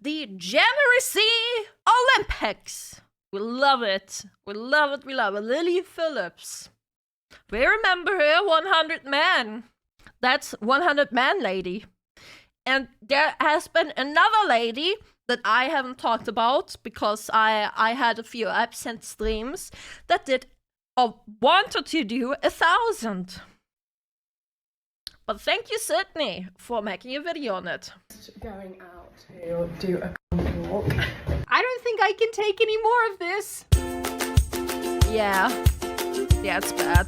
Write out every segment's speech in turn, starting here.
the January Sea Olympics. We love it. We love it. We love it. Lily Phillips. We remember her, 100 man. That's 100 man lady. And there has been another lady that I haven't talked about because I had a few absent streams that did or wanted to do 1,000. But thank you, Sydney, for making a video on it. Going out to do a country walk. I don't think I can take any more of this. Yeah, it's bad.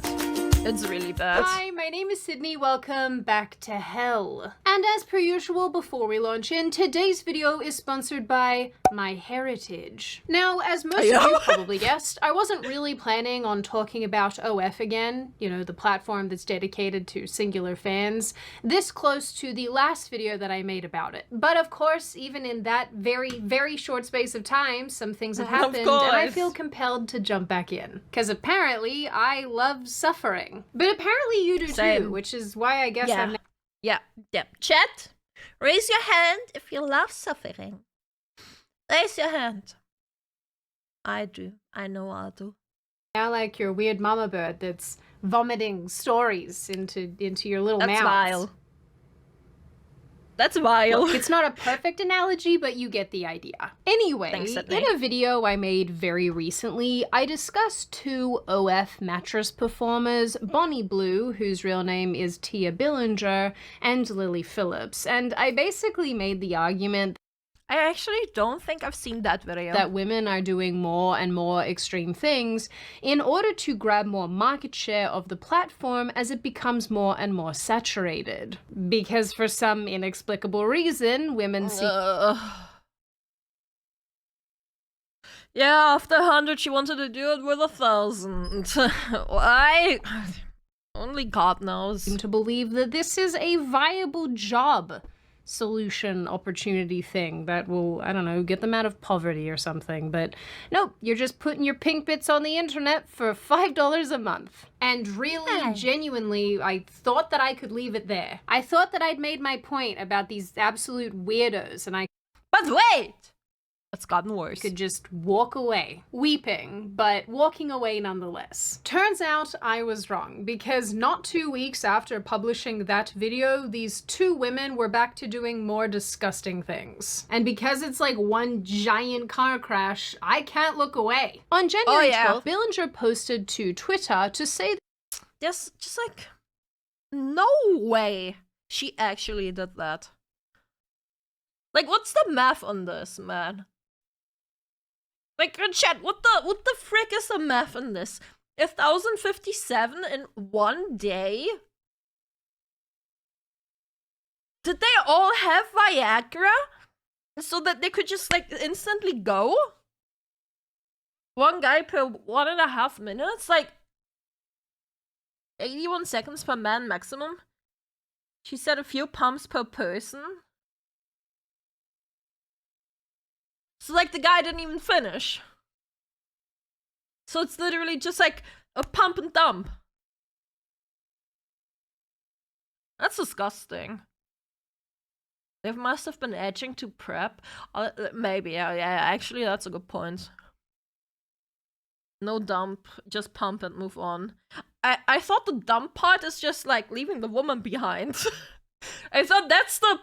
It's really bad. Hi, my name is Sydney. Welcome back to hell. And as per usual, before we launch in, today's video is sponsored by MyHeritage. Now, as most of you probably guessed, I wasn't really planning on talking about OF again, you know, the platform that's dedicated to singular fans, this close to the last video that I made about it. But of course, even in that very, very short space of time, some things have happened, and I feel compelled to jump back in. Because apparently, I love suffering. But apparently you do too, which is why I guess I'm... Yeah. Chat, raise your hand if you love suffering. Raise your hand. I do. I know I do. Now like your weird mama bird that's vomiting stories into your little mouth. That's vile. That's vile. Look, it's not a perfect analogy, but you get the idea. Anyway, in a video I made very recently, I discussed two OF mattress performers, Bonnie Blue, whose real name is Tia Billinger, and Lily Phillips, and I basically made the argument I actually don't think I've seen that video. That women are doing more and more extreme things in order to grab more market share of the platform as it becomes more and more saturated. Because for some inexplicable reason, women see... Yeah, after 100 she wanted to do it with 1,000. Why? Only God knows. To believe that this is a viable job solution opportunity thing that will, I don't know, get them out of poverty or something. But nope, you're just putting your pink bits on the internet for $5 a month. And really, genuinely, I thought that I could leave it there. I thought that I'd made my point about these absolute weirdos, and But wait! It's gotten worse. Could just walk away, weeping, but walking away nonetheless. Turns out I was wrong, because not 2 weeks after publishing that video, these two women were back to doing more disgusting things. And because it's like one giant car crash, I can't look away. On January 12th, Billinger posted to Twitter to say there's just like no way she actually did that. Like, what's the math on this, man? Like, chat, what the frick is the math on this? 1,057 in one day? Did they all have Viagra? So that they could just, like, instantly go? One guy per 1.5 minutes? Like, 81 seconds per man maximum? She said a few pumps per person? So, like, the guy didn't even finish. So it's literally just, like, a pump and dump. That's disgusting. They must have been edging to prep. Maybe, yeah, actually, that's a good point. No dump, just pump and move on. I thought the dump part is just, like, leaving the woman behind. I thought that's the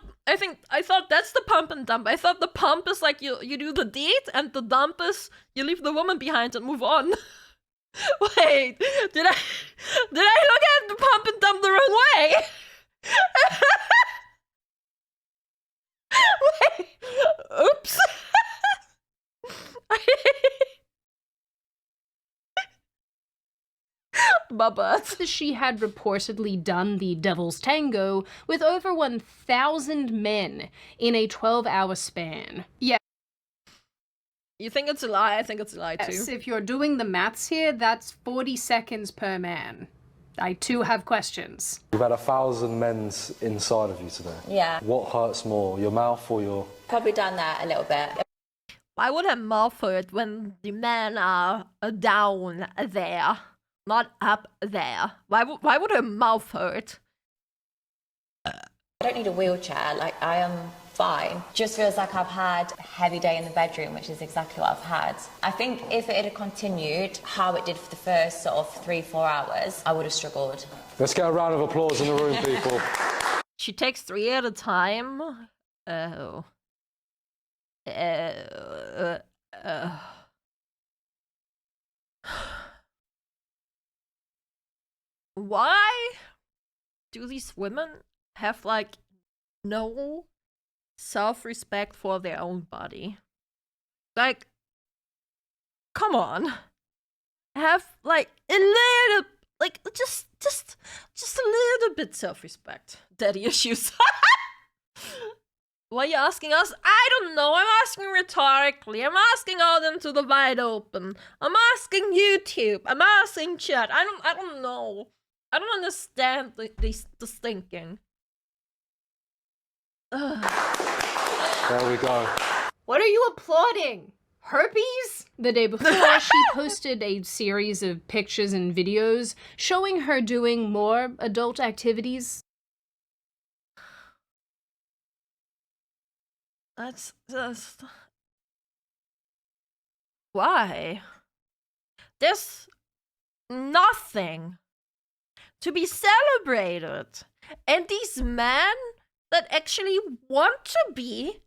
pump and dump. I thought the pump is like you do the deed, and the dump is you leave the woman behind and move on. Wait, did I look at the pump and dump the wrong way? Wait, oops. She had reportedly done the Devil's Tango with over 1,000 men in a 12-hour span. Yeah. You think it's a lie? I think it's a lie too. Yes, if you're doing the maths here, that's 40 seconds per man. I too have questions. You've had 1,000 men inside of you today. Yeah. What hurts more, your mouth or your... Probably done that a little bit. Why would her mouth hurt when the men are down there? Not up there. Why would her mouth hurt? I don't need a wheelchair. Like, I am fine. Just feels like I've had a heavy day in the bedroom, which is exactly what I've had. I think if it had continued how it did for the first sort of 3-4 hours, I would have struggled. Let's get a round of applause in the room, people. She takes 3 at a time. Oh. Why do these women have, like, no self-respect for their own body? Like, come on. Have, like, a little, like, just a little bit self-respect. Daddy issues. Why are you asking us? I don't know. I'm asking rhetorically. I'm asking out into the wide open. I'm asking YouTube. I'm asking chat. I don't know. I don't understand this thinking. Ugh. There we go. What are you applauding? Herpes? The day before, she posted a series of pictures and videos showing her doing more adult activities. That's just... Why? There's nothing to be celebrated. And these men that actually want to be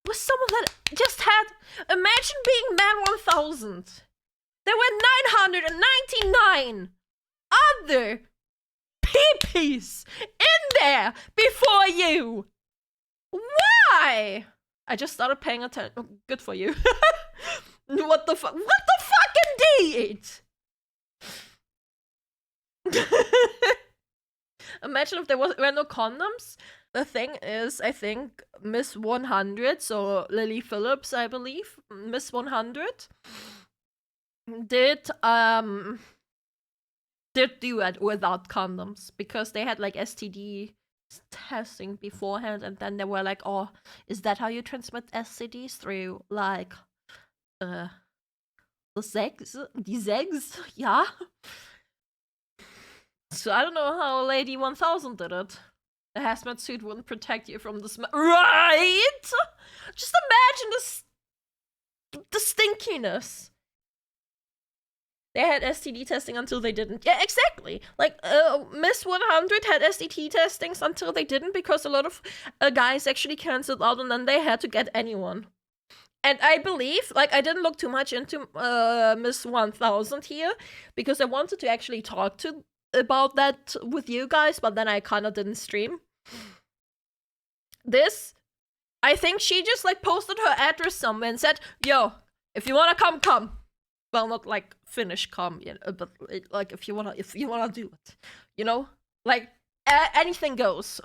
with someone that just had... Imagine being man 1000. There were 999 other peepees in there before you. Why? I just started paying attention. Oh, good for you. What the fuck? What the fucking indeed? Imagine if there were no condoms. The thing is, I think Miss 100, so Lily Phillips, I believe, Miss 100, did do it without condoms because they had like STD testing beforehand, and then they were like, "Oh, is that how you transmit STDs through like the sex, these eggs?" Yeah. So I don't know how Lady 1000 did it. The hazmat suit wouldn't protect you from the smell. Right? Just imagine the stinkiness. They had STD testing until they didn't. Yeah, exactly. Like, Miss 100 had STD testings until they didn't because a lot of guys actually canceled out and then they had to get anyone. And I believe, like, I didn't look too much into Miss 1000 here because I wanted to actually talk about that with you guys, but then I kind of didn't stream. This, I think she just, like, posted her address somewhere and said, "Yo, if you wanna come, come." Well, not like finish come, you know, but like if you wanna do it, you know, like anything goes.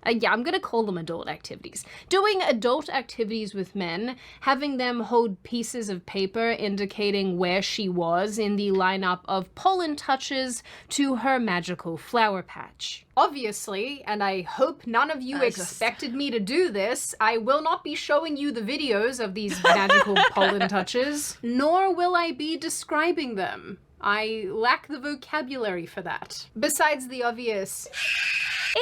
Yeah, I'm gonna call them adult activities. Doing adult activities with men, having them hold pieces of paper indicating where she was in the lineup of pollen touches to her magical flower patch. Obviously, and I hope none of you expected me to do this, I will not be showing you the videos of these magical pollen touches, nor will I be describing them. I lack the vocabulary for that. Besides the obvious...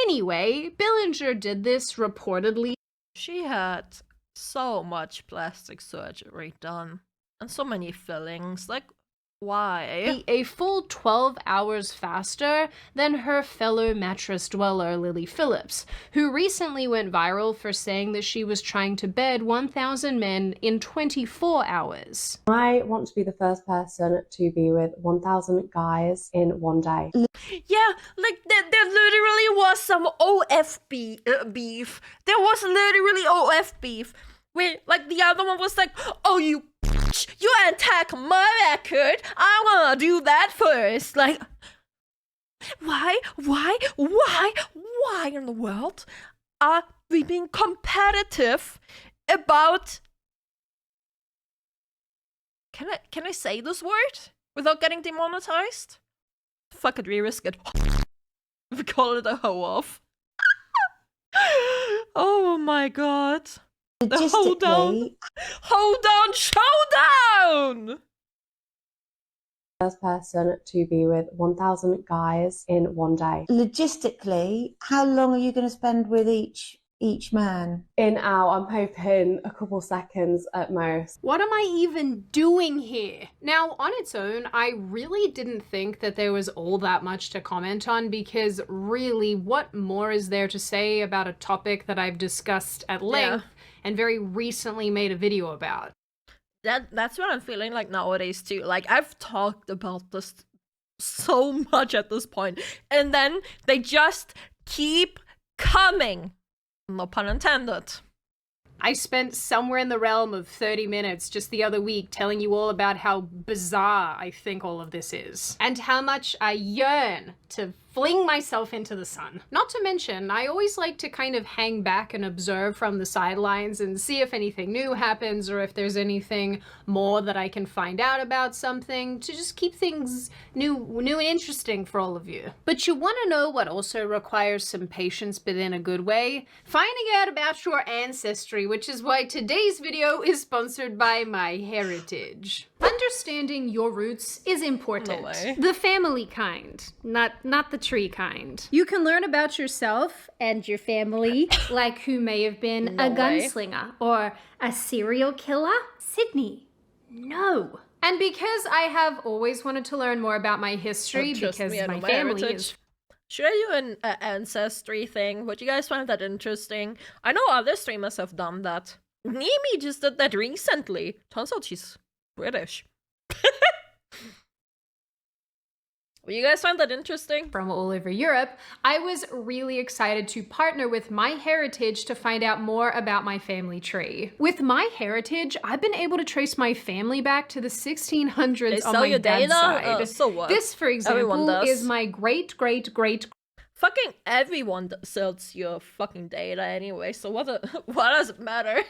Anyway, Billinger did this reportedly. She had so much plastic surgery done and so many fillings. Like, why? A full 12 hours faster than her fellow mattress dweller Lily Phillips, who recently went viral for saying that she was trying to bed 1,000 men in 24 hours. I want to be the first person to be with 1,000 guys in one day. Yeah, like there literally was some OF beef. There was literally OF beef. Where, like, the other one was like, "Oh, you attack my record. I wanna do that first." Like, why in the world are we being competitive about... Can I say this word without getting demonetized? Fuck it, we risk it. We call it a hoe-off. Oh my god. Hold on, showdown! First person to be with 1,000 guys in one day. Logistically, how long are you going to spend with each man? In out, I'm hoping a couple seconds at most. What am I even doing here? Now, on its own, I really didn't think that there was all that much to comment on, because really, what more is there to say about a topic that I've discussed at length and very recently made a video about? That's what I'm feeling like nowadays too. Like, I've talked about this so much at this point, and then they just keep coming. No pun intended. I spent somewhere in the realm of 30 minutes just the other week telling you all about how bizarre I think all of this is, and how much I yearn to fling myself into the sun. Not to mention, I always like to kind of hang back and observe from the sidelines and see if anything new happens, or if there's anything more that I can find out about something, to just keep things new and interesting for all of you. But you want to know what also requires some patience, but in a good way? Finding out about your ancestry, which is why today's video is sponsored by MyHeritage. Understanding your roots is important. No way. The family kind, not the tree kind. You can learn about yourself and your family, like who may have been No a way. gunslinger or a serial killer. Sydney, no. And because I have always wanted to learn more about my history, Trust because me, I know my my family heritage. is Should I do an ancestry thing? Would you guys find that interesting? I know other streamers have done that. Nimi just did that recently. Turns out she's British. Will you guys find that interesting? from all over Europe, I was really excited to partner with MyHeritage to find out more about my family tree. With MyHeritage, I've been able to trace my family back to the 1600s They on sell my your dad's data? side. So what? This, for Everyone example, does. is my great-great-great Fucking everyone sells your fucking data anyway, so what does it matter?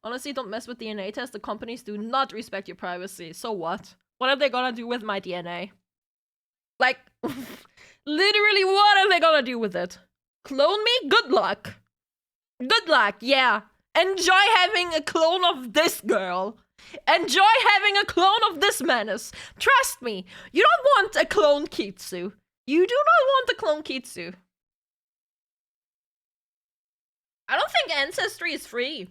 Honestly, don't mess with DNA tests. The companies do not respect your privacy. So what? What are they gonna do with my DNA? Like, literally, what are they gonna do with it? Clone me? Good luck. Good luck, yeah. Enjoy having a clone of this girl. Enjoy having a clone of this menace. Trust me, you don't want a clone Kitsu. You do not want a clone Kitsu. I don't think Ancestry is free.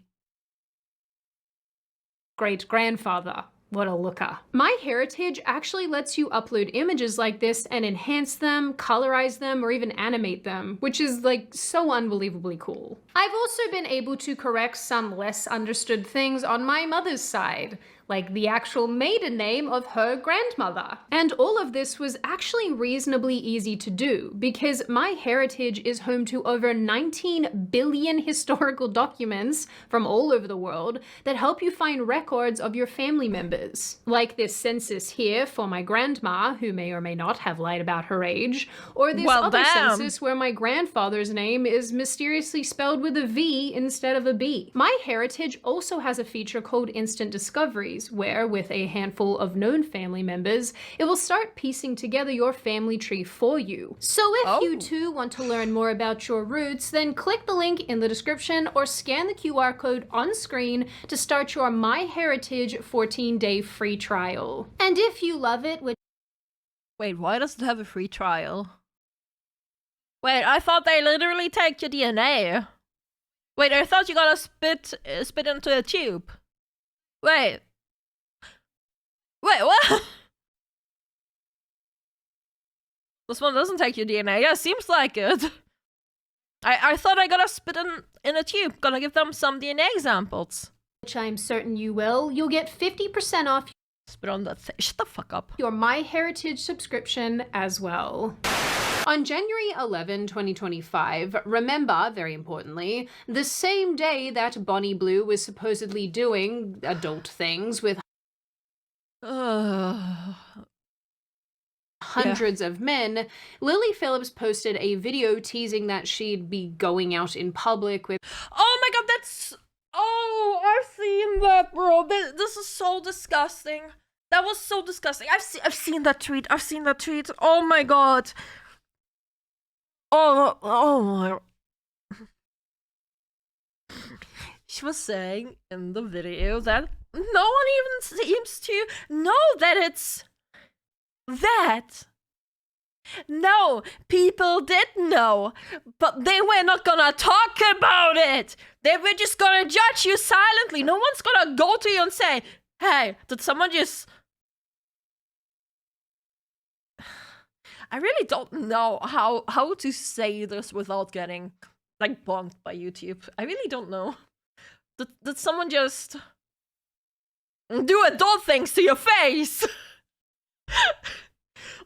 great-grandfather. What a looker. MyHeritage actually lets you upload images like this and enhance them, colorize them, or even animate them, which is like so unbelievably cool. I've also been able to correct some less understood things on my mother's side, like the actual maiden name of her grandmother. And all of this was actually reasonably easy to do, because MyHeritage is home to over 19 billion historical documents from all over the world that help you find records of your family members. Like this census here for my grandma, who may or may not have lied about her age, or this Well, other damn. census where my grandfather's name is mysteriously spelled with a V instead of a B. MyHeritage also has a feature called Instant Discoveries, where, with a handful of known family members, it will start piecing together your family tree for you. So if you too want to learn more about your roots, then click the link in the description or scan the QR code on screen to start your MyHeritage 14-day free trial. And if you love it, which Wait, why does it have a free trial? Wait, I thought they literally take your DNA. Wait, I thought you gotta spit into a tube. Wait, what? This one doesn't take your DNA. Yeah, seems like it. I thought I gotta spit in a tube. Gonna give them some DNA examples. I'm certain you will, you'll get 50% off Spit on that thing. Shut the fuck up. your MyHeritage subscription as well. On January 11, 2025, remember, very importantly, the same day that Bonnie Blue was supposedly doing adult things with hundreds of men, Lily Phillips posted a video teasing that she'd be going out in public with Oh my god, that's... Oh, I've seen that, bro. This is so disgusting. That was so disgusting. I've seen that tweet. I've seen that tweet. Oh my god. Oh my... She was saying in the video that no one even seems to know that it's that. No, people did know, but they were not gonna talk about it. They were just gonna judge you silently. No one's gonna go to you and say, hey, did someone just... I really don't know how to say this without getting, like, bombed by YouTube. I really don't know. Did someone just do adult things to your face?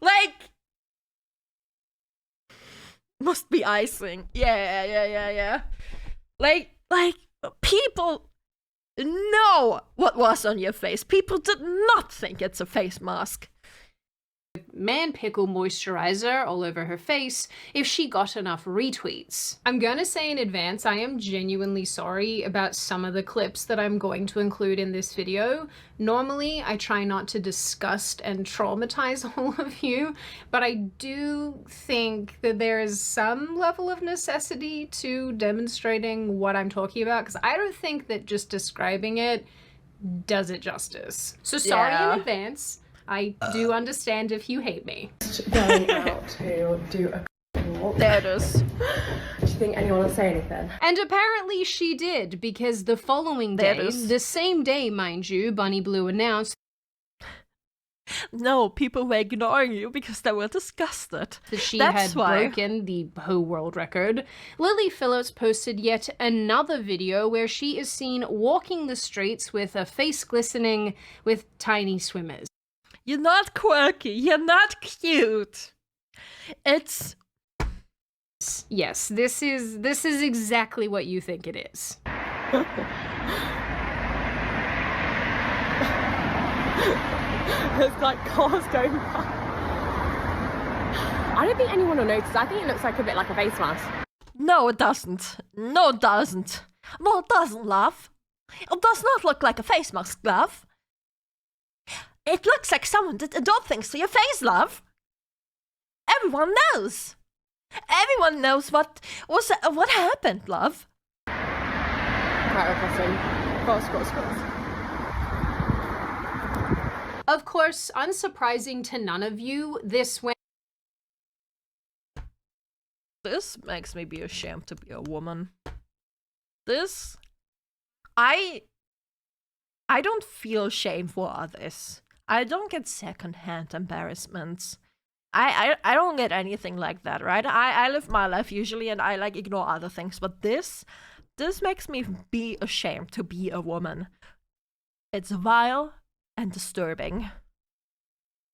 Like... Must be icing. Yeah. Like, people know what was on your face. People did not think it's a face mask. Man pickle moisturizer all over her face if she got enough retweets. I'm gonna say in advance, I am genuinely sorry about some of the clips that I'm going to include in this video. Normally, I try not to disgust and traumatize all of you, but I do think that there is some level of necessity to demonstrating what I'm talking about, because I don't think that just describing it does it justice. So sorry in advance. I do understand if you hate me. Going out to do a walk. There it is. Do you think anyone will say anything? And apparently she did, because the following day, the same day, mind you, Bunny Blue announced No, people were ignoring you because they were disgusted. that she That's had why. broken the whole world record. Lily Phillips posted yet another video where she is seen walking the streets with a face glistening with tiny swimmers. You're not quirky. You're not cute. It's... Yes, this is exactly what you think it is. There's like cars going by. I don't think anyone will notice. I think it looks like a bit like a face mask. No, it doesn't. No, it doesn't. No, it doesn't, love. It does not look like a face mask, love. It looks like someone did adult things to your face, love. Everyone knows. Everyone knows what happened, love. Right, cross. Of course, unsurprising to none of you, this went This makes me be ashamed to be a woman. This... I don't feel shame for this. I don't get secondhand embarrassments. I don't get anything like that, right? I live my life usually and I like ignore other things, but this makes me be ashamed to be a woman. It's vile and disturbing.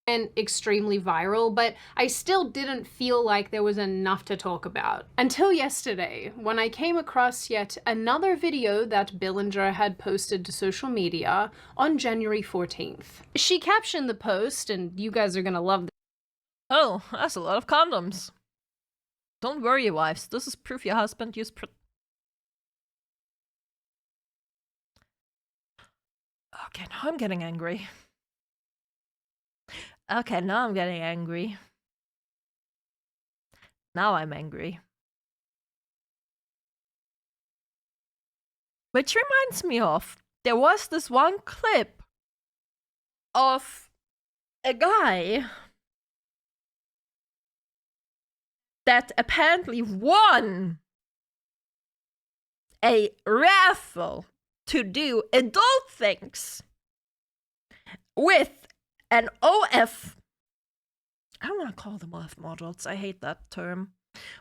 and extremely viral, but I still didn't feel like there was enough to talk about. Until yesterday, when I came across yet another video that Billinger had posted to social media on January 14th. She captioned the post, and you guys are gonna love this. Oh, that's a lot of condoms. Don't worry, wives. This is proof your husband used Okay, now I'm getting angry. Okay, now I'm getting angry. Now I'm angry. Which reminds me of, there was this one clip of a guy that apparently won a raffle to do adult things with an OF. I don't want to call them OF models. I hate that term.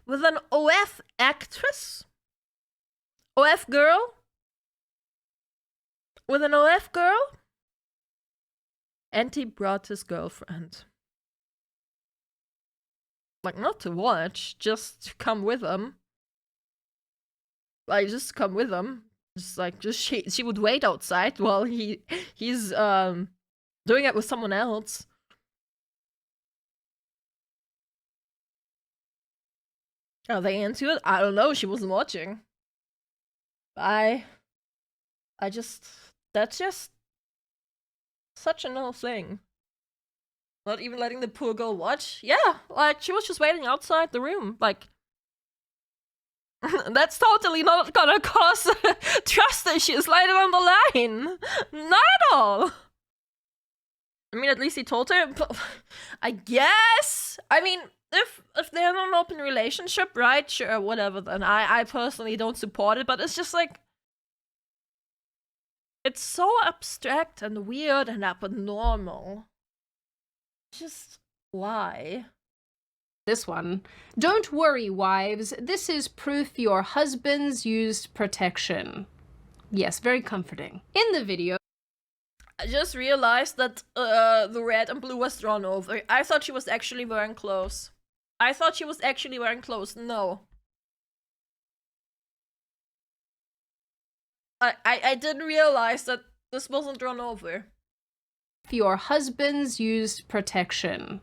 With an OF actress? OF girl? With an OF girl? And he brought his girlfriend. Like, not to watch, just to come with him. Like, just come with him. Just like, she would wait outside while he's doing it with someone else. Are they into it? I don't know, she wasn't watching. That's just such a no thing. Not even letting the poor girl watch? Yeah, like, she was just waiting outside the room, like, That's totally not gonna cause trust issues later on the line. Not at all. I mean, at least he told her. But I guess. I mean, if they're in an open relationship, right? Sure, whatever. Then I personally don't support it. But it's just like, it's so abstract and weird and abnormal. Just why? This one. Don't worry, wives. This is proof your husbands used protection. Yes, very comforting. In the video, I just realized that the red and blue was drawn over. I thought she was actually wearing clothes. No. I didn't realize that this wasn't drawn over. your husbands used protection.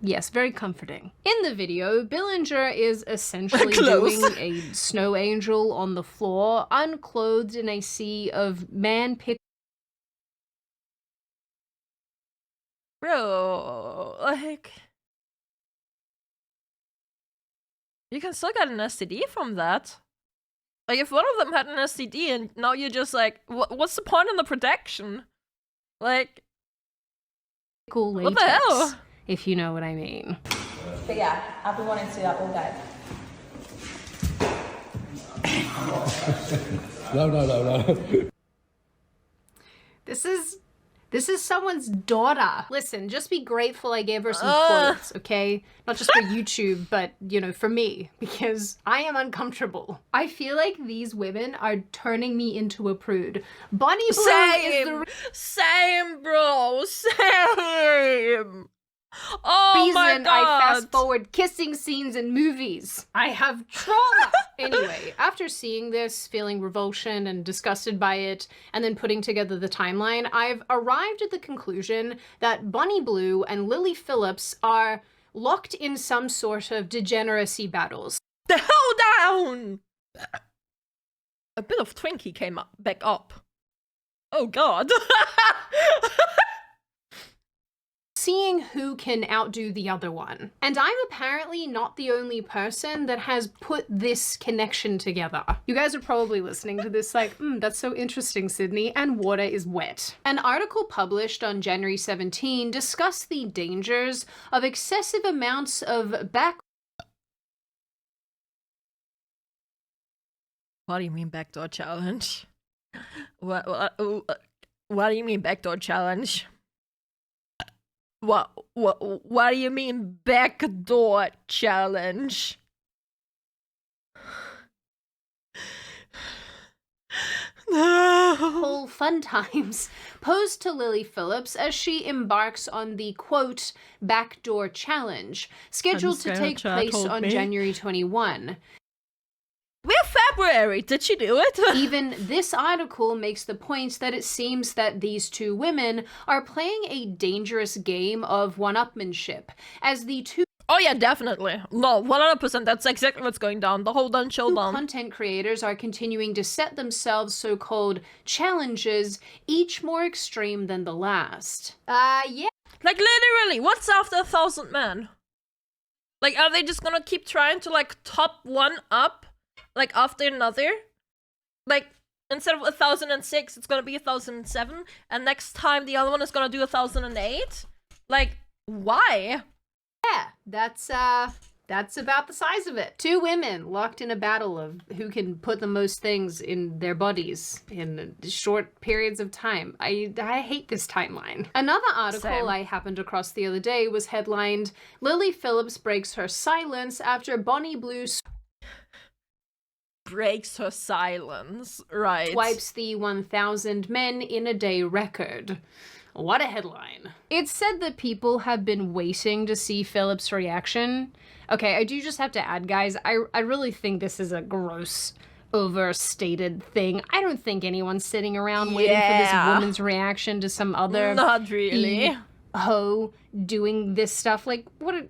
Yes, very comforting. In the video, Billinger is essentially doing a snow angel on the floor, unclothed in a sea of man pick. Bro, like, you can still get an STD from that. Like, if one of them had an STD and now you're just like, what's the point in the protection? Like, what the hell? If you know what I mean. But yeah, I've been wanting to do that all day. No. This is someone's daughter. Listen, just be grateful I gave her some quotes, okay? Not just for YouTube, but, you know, for me, because I am uncomfortable. I feel like these women are turning me into a prude. Bonnie Blue is the Same, bro. Same. Oh my reason God. I fast forward kissing scenes in movies. I have trauma. Anyway, after seeing this, feeling revulsion and disgusted by it, and then putting together the timeline, I've arrived at the conclusion that Bonnie Blue and Lily Phillips are locked in some sort of degeneracy battles. The hell down! A bit of Twinkie came back up. Oh God. Seeing who can outdo the other one. And I'm apparently not the only person that has put this connection together. You guys are probably listening to this like, that's so interesting, Sydney, and water is wet. An article published on January 17 discussed the dangers of excessive amounts of What do you mean backdoor challenge? What do you mean backdoor challenge? What do you mean backdoor challenge? No. whole fun times posed to Lily Phillips as she embarks on the quote backdoor challenge scheduled to take place on January 21. We're February. Did she do it? Even this article makes the point that it seems that these two women are playing a dangerous game of one-upmanship, as the two Oh yeah, definitely. No, 100%. That's exactly what's going down. The whole done chill down. content creators are continuing to set themselves so-called challenges, each more extreme than the last. Yeah. Like, literally, what's after 1,000 men? Like, are they just gonna keep trying to, like, top one up? Like, after another? Like, instead of 1,006, it's gonna be 1,007, and next time the other one is gonna do 1,008? Like, why? Yeah, that's about the size of it. Two women locked in a battle of who can put the most things in their bodies in short periods of time. I hate this timeline. Another article I happened across the other day was headlined, Lily Phillips breaks her silence after Bonnie Blue Breaks her silence, right. swipes the 1,000 men in a day record. What a headline. It's said that people have been waiting to see Phillips' reaction. Okay, I do just have to add, guys, I really think this is a gross, overstated thing. I don't think anyone's sitting around waiting for this woman's reaction to some other Not really. hoe doing this stuff. Like,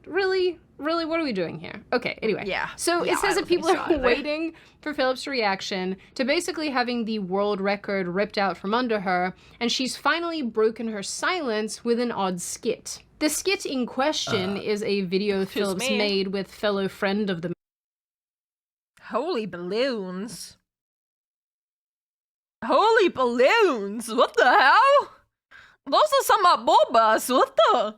really, what are we doing here? Okay, anyway. Yeah. So Yeah, it says I that people don't think so are either. waiting for Phillips' reaction to basically having the world record ripped out from under her, and she's finally broken her silence with an odd skit. The skit in question is a video Phillips me. made with fellow friend of the Holy balloons. Holy balloons! What the hell? Those are some bobas. What the?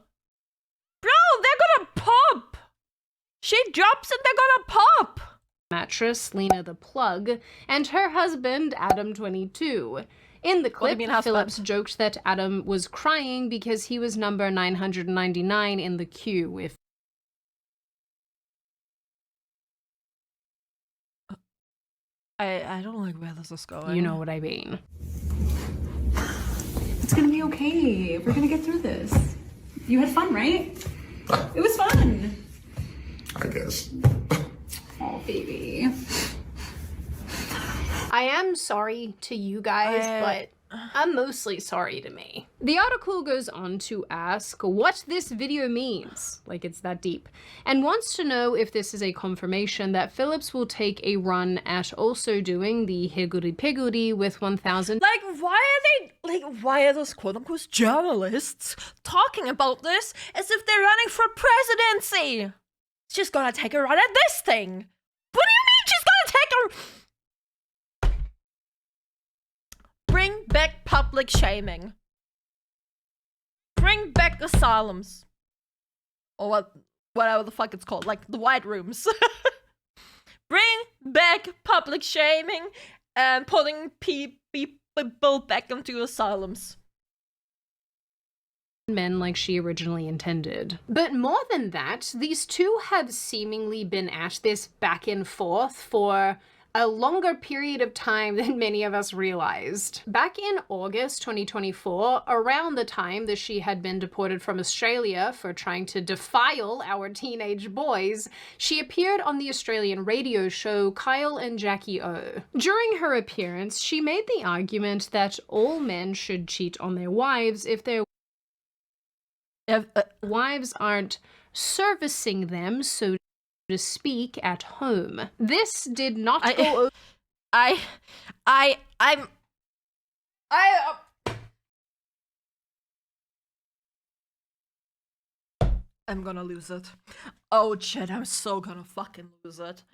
Bro, they're gonna pop! She drops and they're gonna pop! Mattress, Lena the Plug, and her husband, Adam 22. In the clip, Phillips joked that Adam was crying because he was number 999 in the queue. If I don't like where this is going. you know what I mean. It's gonna be okay. We're gonna get through this. You had fun, right? It was fun. I guess. Oh, baby. I am sorry to you guys, but I'm mostly sorry to me. The article goes on to ask what this video means, like it's that deep, and wants to know if this is a confirmation that Phillips will take a run at also doing the higgledy-piggledy with 1,000. Like, why are those quote-unquote journalists talking about this as if they're running for presidency? She's gonna take a run at this thing. What do you mean she's gonna take a... Bring back public shaming. Bring back asylums. Or whatever the fuck it's called, like the white rooms. Bring back public shaming and putting people back into asylums. Men like she originally intended. But more than that, these two have seemingly been at this back and forth for a longer period of time than many of us realized. Back in August 2024, around the time that she had been deported from Australia for trying to defile our teenage boys, she appeared on the Australian radio show Kyle and Jackie O. During her appearance, she made the argument that all men should cheat on their wives if their wives aren't servicing them, so to speak, at home. This did not go over. I'm gonna lose it. Oh shit, I'm so gonna fucking lose it.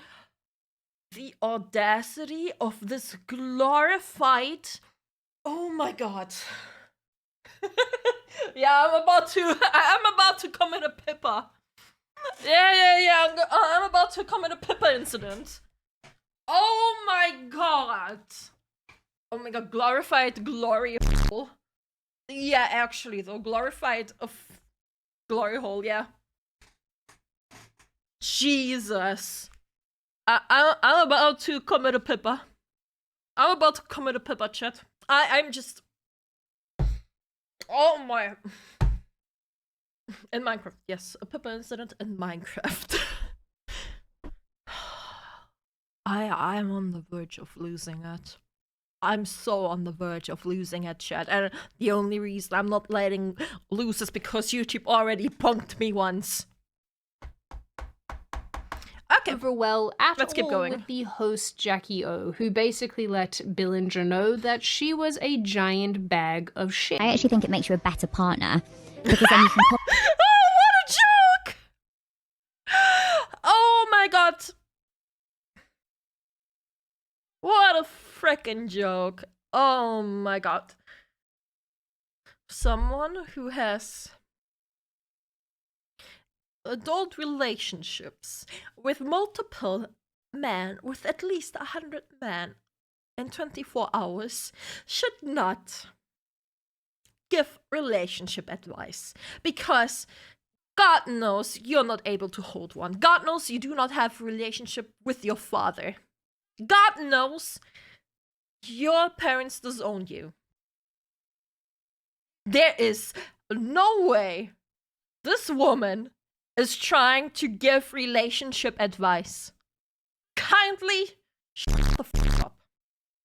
The audacity of this glorified... Oh my god. Yeah, I'm about to commit a pippa. Yeah, I'm about to commit a pippa incident. Oh my god. Oh my god, glorified glory hole. Yeah, actually though, glorified of glory hole, yeah. Jesus. I'm about to commit a pippa. I'm about to commit a pippa, chat. I'm just... Oh my... In Minecraft, yes. A pippa incident in Minecraft. I'm on the verge of losing it. I'm so on the verge of losing it, chat. And the only reason I'm not letting loose is because YouTube already punked me once. Okay. Over well at Let's keep all going. with the host Jackie O, who basically let Billinger know that she was a giant bag of shit. I actually think it makes you a better partner because then you can. Oh, what a joke! Oh my god! What a frickin' joke! Oh my god! Someone who has adult relationships with multiple men, with at least 100 men in 24 hours, should not give relationship advice, because God knows you're not able to hold one. God knows you do not have a relationship with your father. God knows your parents disown you. There is no way this woman is trying to give relationship advice. Kindly shut the f up.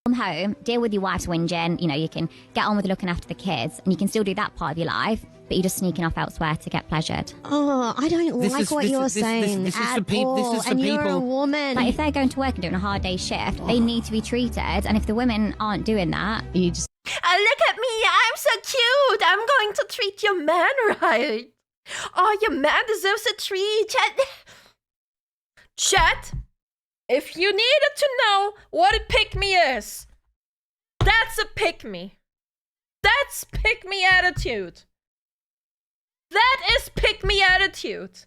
Come home, deal with your wife's whinging, you know, you can get on with looking after the kids, and you can still do that part of your life, but you're just sneaking off elsewhere to get pleasured. Oh, I don't like what you're saying at all, and you're a woman. Like, if they're going to work and doing a hard day shift, they need to be treated, and if the women aren't doing that, you just... Look at me, I'm so cute, I'm going to treat your man right. Oh, your man deserves a treat. Chat. If you needed to know what a pick-me is, that's a pick-me. That's pick-me attitude. That is pick-me attitude.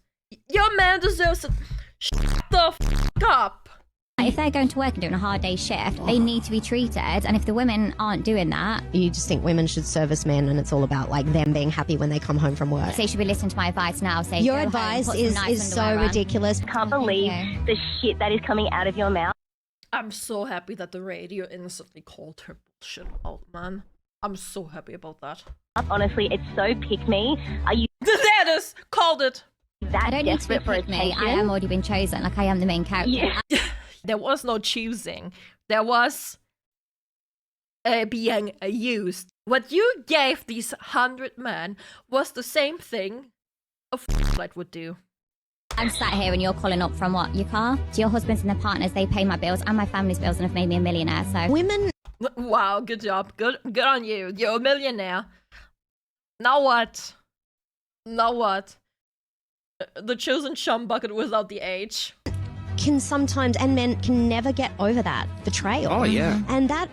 Your man deserves it. Shut the f*** up. If they're going to work and doing a hard day shift, they need to be treated. And if the women aren't doing that... You just think women should service men and it's all about like them being happy when they come home from work. So you should be listening to my advice now. Say, your advice is so ridiculous. Can't believe the shit that is coming out of your mouth. I'm so happy that the radio instantly called her bullshit out, man. I'm so happy about that. Honestly, it's so pick me. Are you That is called it. that I don't need to be desperate for pick me. attention? I am already been chosen. Like, I am the main character. Yeah. There was no choosing. There was being used. What you gave these 100 men was the same thing a f***light would do. I'm sat here and you're calling up from what? Your car? So your husbands and their partners, they pay my bills and my family's bills and have made me a millionaire. So Women... Wow, good job. Good on you. You're a millionaire. Now what? Now what? The chosen chum bucket without the H. can sometimes, and men can never get over that betrayal. Oh, yeah. And that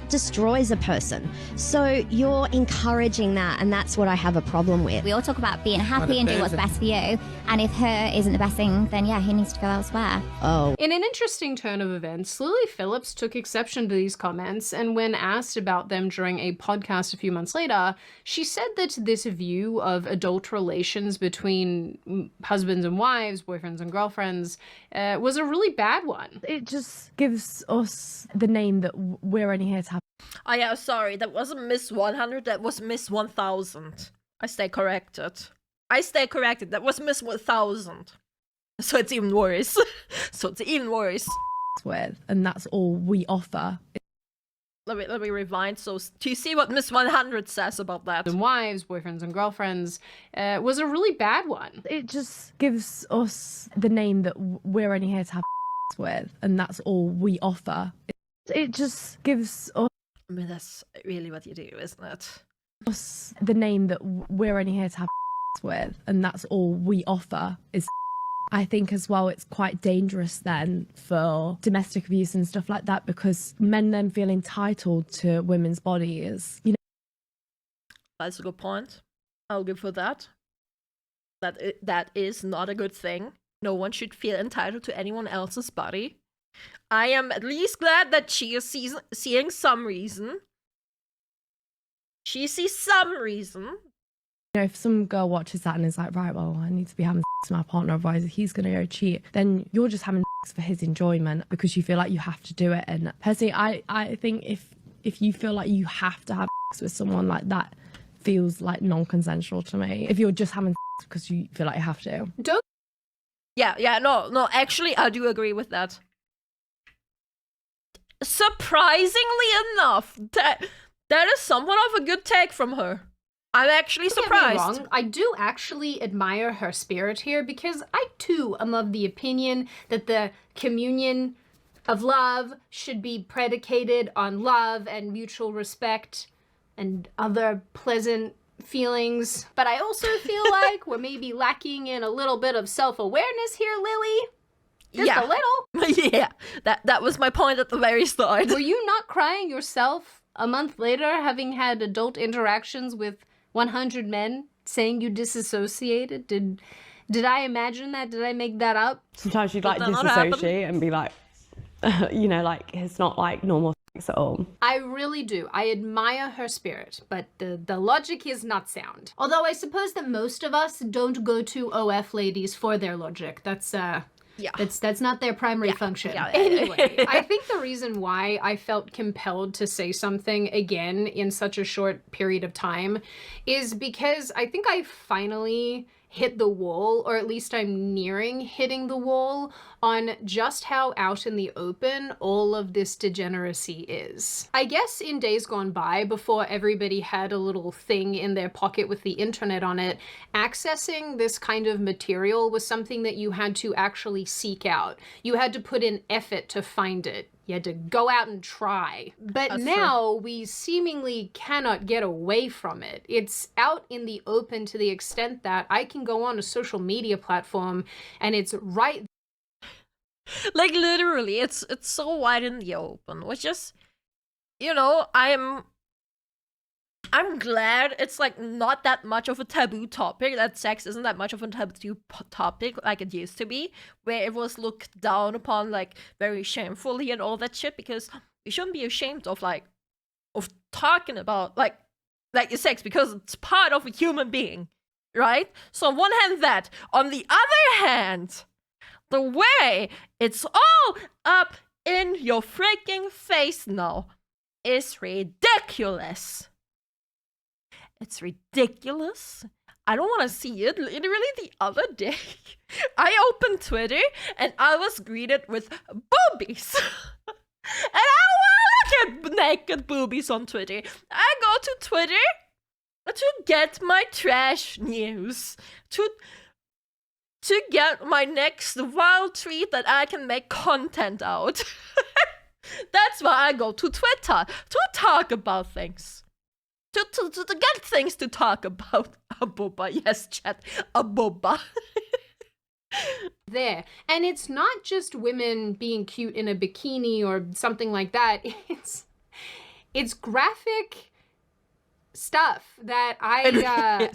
destroys a person. So you're encouraging that, and that's what I have a problem with. we all talk about being happy and do what's best for you. And if her isn't the best thing, then yeah, he needs to go elsewhere. Oh. In an interesting turn of events, Lily Phillips took exception to these comments, and when asked about them during a podcast a few months later, she said that this view of adult relations between husbands and wives, boyfriends and girlfriends, was a really bad one. It just gives us the name that we're only here to have. Oh yeah, sorry, that wasn't Miss 100, that was Miss 1000. I stay corrected. That was Miss 1000. So it's even worse. With, and that's all we offer. Let me rewind. So do you see what Miss 100 says about that? And wives, boyfriends and girlfriends was a really bad one. It just gives us the name that we're only here to have with, and that's all we offer. It just gives us... I mean, that's really what you do, isn't it? Us the name that we're only here to have with, and that's all we offer is... I think as well it's quite dangerous then for domestic abuse and stuff like that, because men then feel entitled to women's bodies, you know. That's a good point. I'll give her that. That is not a good thing. No one should feel entitled to anyone else's body. I am at least glad that she is seeing some reason. She sees some reason. You know, if some girl watches that and is like, right, well, I need to be having sex with my partner, otherwise he's going to go cheat, then you're just having sex for his enjoyment because you feel like you have to do it. And personally, I think if you feel like you have to have sex with someone, like that feels like non-consensual to me. If you're just having sex because you feel like you have to. Don't. Yeah, no, actually, I do agree with that. Surprisingly enough, that is somewhat of a good take from her. I'm actually surprised. Don't get me wrong, I do actually admire her spirit here, because I too am of the opinion that the communion of love should be predicated on love and mutual respect and other pleasant feelings. But I also feel like we're maybe lacking in a little bit of self-awareness here, Lily. Just a little. Yeah, that was my point at the very start. Were you not crying yourself a month later, having had adult interactions with 100 men, saying you disassociated? Did I imagine that? Did I make that up? Sometimes you'd like disassociate and be like, you know, like it's not like normal sex at all. I really do. I admire her spirit, but the logic is not sound. Although I suppose that most of us don't go to OF ladies for their logic. That's not their primary function. Anyway, I think the reason why I felt compelled to say something again in such a short period of time is because I think I finally hit the wall, or at least I'm nearing hitting the wall, on just how out in the open all of this degeneracy is. I guess in days gone by, before everybody had a little thing in their pocket with the internet on it, accessing this kind of material was something that you had to actually seek out. You had to put in effort to find it. You had to go out and try. But That's now we seemingly cannot get away from it. It's out in the open to the extent that I can go on a social media platform and it's right. Like literally, it's so wide in the open, which is, you know, I'm glad it's like not that much of a taboo topic, that sex isn't that much of a taboo topic like it used to be, where it was looked down upon like very shamefully and all that shit, because you shouldn't be ashamed of talking about like your sex, because it's part of a human being, right? So on one hand that, on the other hand, the way it's all up in your freaking face now is ridiculous. It's ridiculous. I don't want to see it. Literally the other day, I opened Twitter and I was greeted with boobies. And I want to look at naked boobies on Twitter. I go to Twitter to get my trash news. To get my next wild tweet that I can make content out. That's why I go to Twitter. To talk about things. To get things to talk about. A booba. Yes, chat. A booba. There. And it's not just women being cute in a bikini or something like that. It's graphic stuff that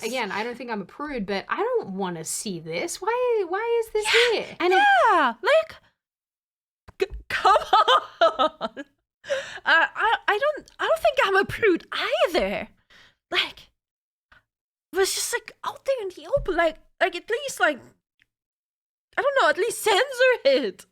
again, I don't think I'm a prude, but I don't want to see this. Why is this here? And come on. I don't think I'm a prude either. Like, it was just like out there in the open, like at least like, I don't know, at least censor it.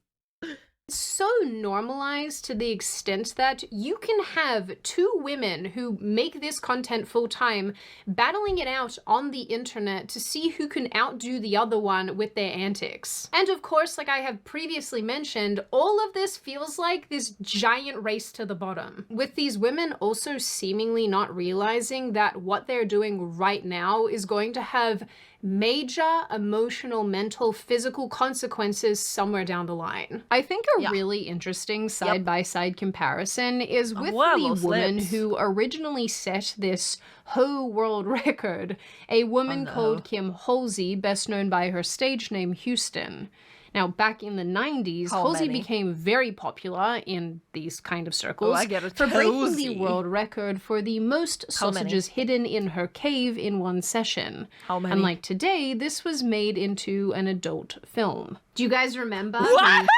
So normalized to the extent that you can have two women who make this content full time battling it out on the internet to see who can outdo the other one with their antics. And of course, like I have previously mentioned, all of this feels like this giant race to the bottom, with these women also seemingly not realizing that what they're doing right now is going to have major emotional, mental, physical consequences somewhere down the line. I think a really interesting side-by-side comparison is with the woman who originally set this whole world record, a woman called Kim Halsey, best known by her stage name Houston. Now, back in the 90s, Halsey became very popular in these kind of circles for breaking the world record for the most sausages hidden in her cave in one session. How many? Unlike today, this was made into an adult film. Do you guys remember? What?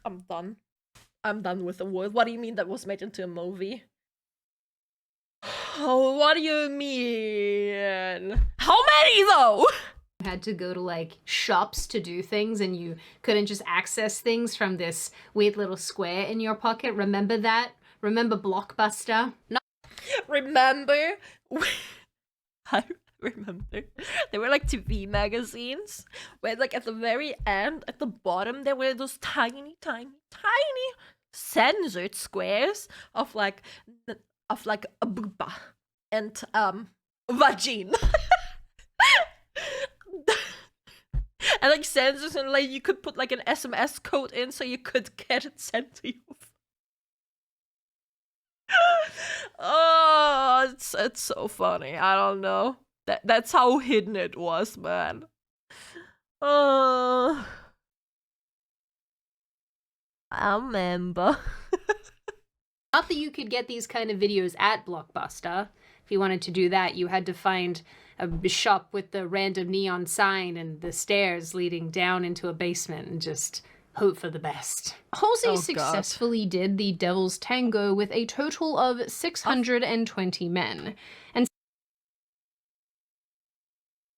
I'm done. I'm done with the word. What do you mean that was made into a movie? Oh, what do you mean? How many though? You had to go to like shops to do things and you couldn't just access things from this weird little square in your pocket. Remember that? Remember Blockbuster? No. Remember? I remember. There were like TV magazines where like at the very end, at the bottom, there were those tiny censored squares of like a booba and vagine. And like censors, and like you could put like an SMS code in so you could get it sent to you. Oh, it's so funny. I don't know. That's how hidden it was, man. I remember. Not that you could get these kind of videos at Blockbuster. If you wanted to do that, you had to find a shop with the random neon sign and the stairs leading down into a basement and just hope for the best. Halsey successfully did the Devil's Tango with a total of 620 men. And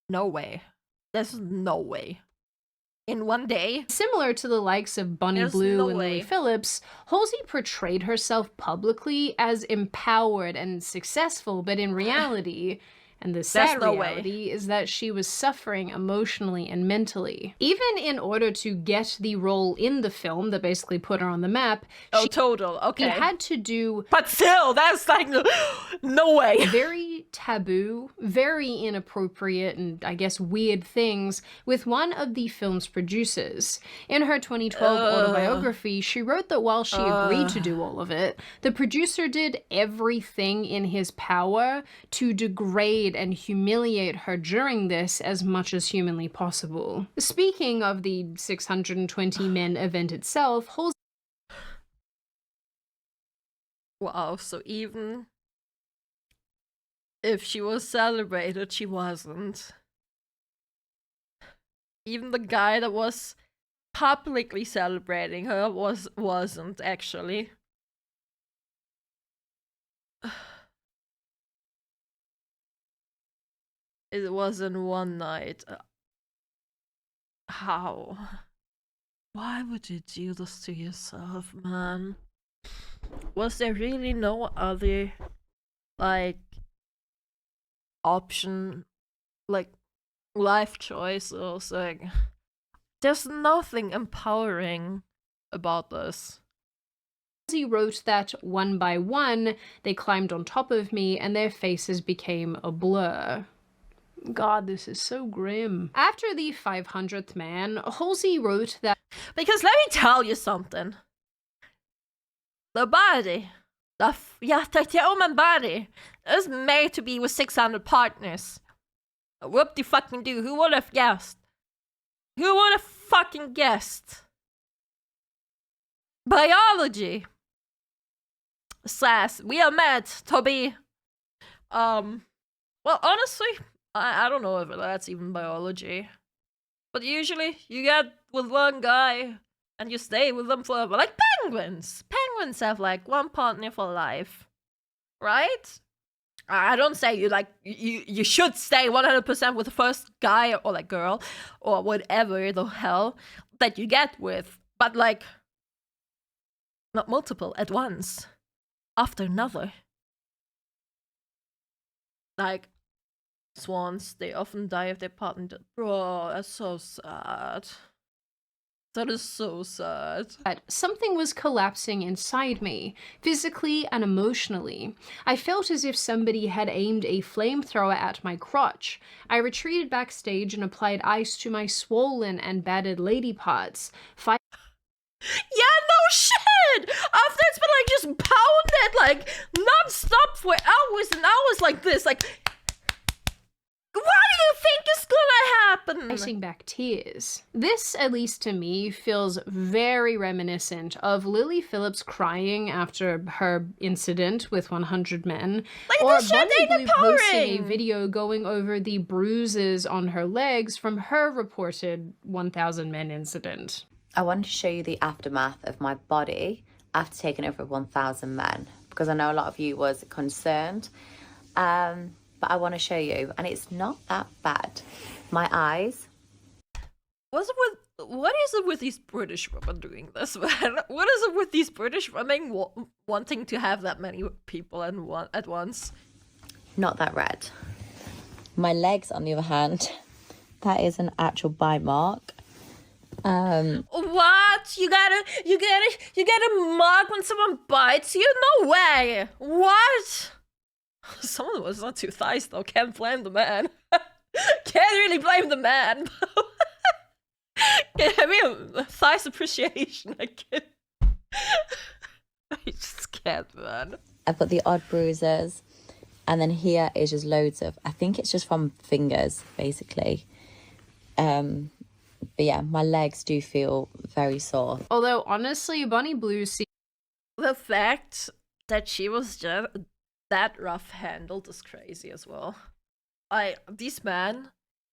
no way. There's no way. In one day. Similar to the likes of Bonnie Blue and Louis Phillips, Halsey portrayed herself publicly as empowered and successful, but in reality, and the sad reality is that she was suffering emotionally and mentally. Even in order to get the role in the film that basically put her on the map, she had to do... But still, that's like, no way. Very taboo, very inappropriate, and I guess weird things with one of the film's producers. In her 2012 autobiography, she wrote that while she agreed to do all of it, the producer did everything in his power to degrade degrade and humiliate her during this as much as humanly possible. Speaking of the 620 men event itself, Halsey... Wow, so even if she was celebrated, she wasn't. Even the guy that was publicly celebrating her wasn't actually. It wasn't one night. How? Why would you do this to yourself, man? Was there really no other, like, option, like, life choices? Like, there's nothing empowering about this. He wrote that one by one, they climbed on top of me and their faces became a blur. God, this is so grim. After the 500th man, Halsey wrote that... Because let me tell you something. The body, the human body, is made to be with 600 partners. Whoop-de-fucking-do, who would have guessed? Who would have fucking guessed? Biology says we are meant to be, well, honestly, I don't know if that's even biology. But usually, you get with one guy, and you stay with them forever. Like penguins! Penguins have, like, one partner for life. Right? I don't say you should stay 100% with the first guy, or, like, girl, or whatever the hell that you get with. But, like, not multiple at once. After another. Like, swans, they often die if their partner... Bro, that's so sad. That is so sad. Something was collapsing inside me, physically and emotionally. I felt as if somebody had aimed a flamethrower at my crotch. I retreated backstage and applied ice to my swollen and battered lady parts. Yeah, no shit! After it's been, like, just pounded, like, non-stop for hours and hours like this, like... What do you think is gonna happen? Icing back tears. This, at least to me, feels very reminiscent of Lily Phillips crying after her incident with 100 Men, or Bonnie Blue posting a video going over the bruises on her legs from her reported 1,000 Men incident. I wanted to show you the aftermath of my body after taking over 1,000 Men, because I know a lot of you was concerned. But I want to show you, and it's not that bad. My eyes. What is it with these British women doing this, man? What is it with these British women wanting to have that many people at once? Not that red. My legs, on the other hand, that is an actual bite mark. What? You gotta mark when someone bites you? No way! What? Some of us not two thighs though. Can't blame the man. Can't really blame the man. I mean, thighs appreciation. I can't. I just can't, man. I've got the odd bruises, and then here is just loads of. I think it's just from fingers, basically. But yeah, my legs do feel very sore. Although honestly, Bonnie Blue the fact that she was just that rough handled is crazy as well. This man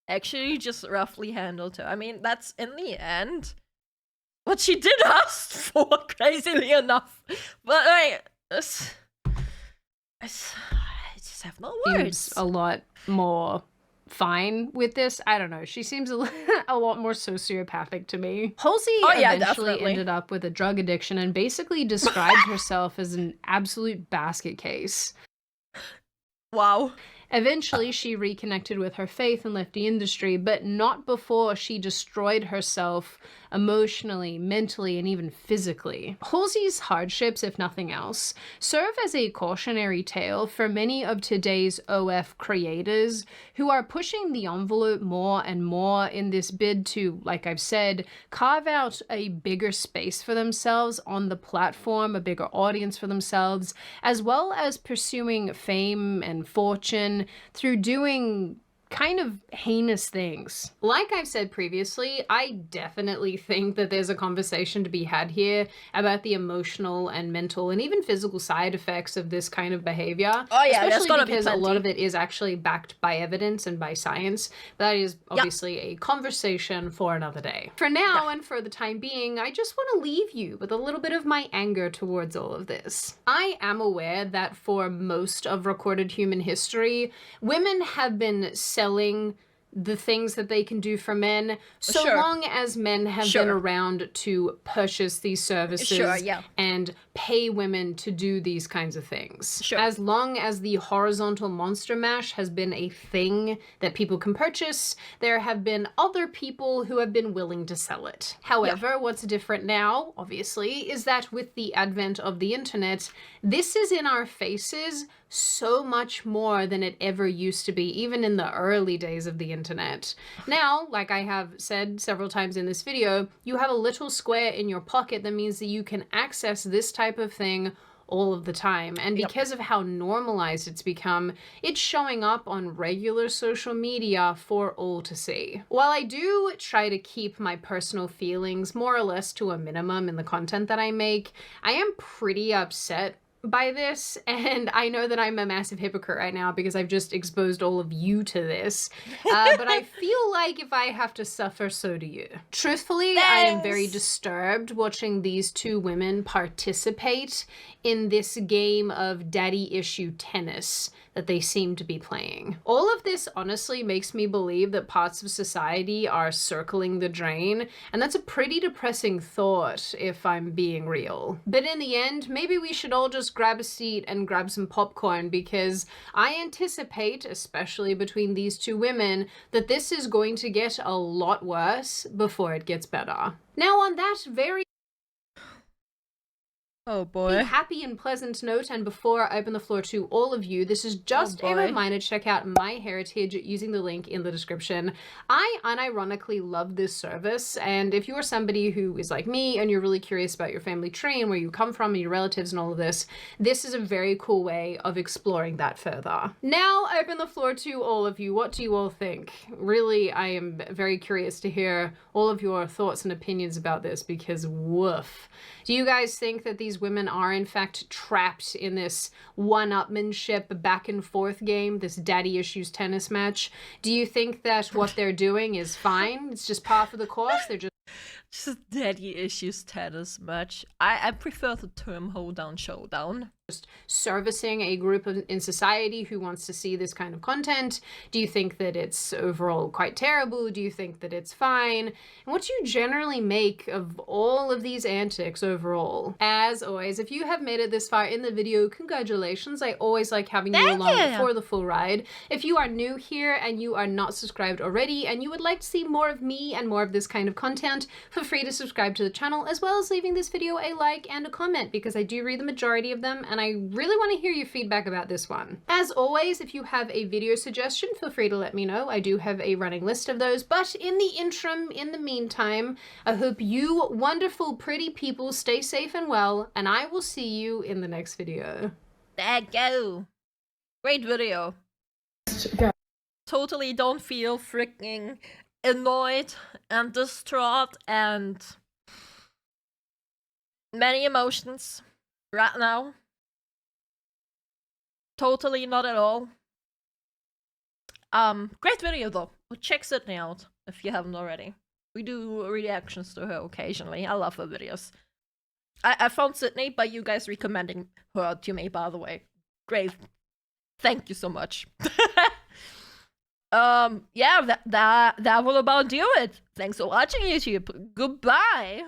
actually just roughly handled her. I mean, that's in the end what she did ask for, crazily enough. But I just have no words. seems a lot more fine with this. I don't know. She seems a lot more sociopathic to me. Halsey eventually ended up with a drug addiction and basically described herself as an absolute basket case. Wow. Eventually, she reconnected with her faith and left the industry, but not before she destroyed herself emotionally, mentally, and even physically. Halsey's hardships, if nothing else, serve as a cautionary tale for many of today's OF creators who are pushing the envelope more and more in this bid to, like I've said, carve out a bigger space for themselves on the platform, a bigger audience for themselves, as well as pursuing fame and fortune through doing kind of heinous things. Like I've said previously, I definitely think that there's a conversation to be had here about the emotional and mental and even physical side effects of this kind of behavior. Oh yeah, especially because a lot of it is actually backed by evidence and by science. But that is obviously a conversation for another day. For now and for the time being, I just want to leave you with a little bit of my anger towards all of this. I am aware that for most of recorded human history, women have been selling the things that they can do for men so long as men have been around to purchase these services and pay women to do these kinds of things. As long as the horizontal monster mash has been a thing that people can purchase, there have been other people who have been willing to sell it. However, what's different now, obviously, is that with the advent of the internet, this is in our faces so much more than it ever used to be, even in the early days of the internet. Now, like I have said several times in this video, you have a little square in your pocket that means that you can access this type of thing all of the time. And because of how normalized it's become, it's showing up on regular social media for all to see. While I do try to keep my personal feelings more or less to a minimum in the content that I make, I am pretty upset by this, and I know that I'm a massive hypocrite right now because I've just exposed all of you to this, but I feel like if I have to suffer, so do you. Truthfully, I am very disturbed watching these two women participate in this game of daddy issue tennis that they seem to be playing. All of this honestly makes me believe that parts of society are circling the drain, and that's a pretty depressing thought if I'm being real. But in the end, maybe we should all just grab a seat and grab some popcorn, because I anticipate, especially between these two women, that this is going to get a lot worse before it gets better. Now, on that very happy and pleasant note, and before I open the floor to all of you, this is just a reminder to check out My Heritage using the link in the description. I unironically love this service, and if you are somebody who is like me and you're really curious about your family tree and where you come from and your relatives and all of this, this is a very cool way of exploring that further. Now I open the floor to all of you. What do you all think? Really, I am very curious to hear all of your thoughts and opinions about this, because woof. Do you guys think that these women are in fact trapped in this one-upmanship back and forth game, this daddy issues tennis match? Do you think that what they're doing is fine? It's just par for the course? They're just daddy issues tennis match. I prefer the term hold-down showdown. Just servicing a group in society who wants to see this kind of content? Do you think that it's overall quite terrible? Do you think that it's fine? And what do you generally make of all of these antics overall? As always, if you have made it this far in the video, congratulations. I always like having you along for the full ride. If you are new here and you are not subscribed already and you would like to see more of me and more of this kind of content, feel free to subscribe to the channel, as well as leaving this video a like and a comment, because I do read the majority of them and I really want to hear your feedback about this one. As always, if you have a video suggestion, feel free to let me know. I do have a running list of those, but in the interim, in the meantime, I hope you wonderful, pretty people stay safe and well, and I will see you in the next video. There you go. Great video. Totally don't feel freaking annoyed and distraught and many emotions right now. Totally not at all. Great video though. Check Sydney out if you haven't already. We do reactions to her occasionally. I love her videos. I found Sydney by you guys recommending her to me, by the way. Great. Thank you so much. Yeah, that will about do it. Thanks for watching, YouTube. Goodbye.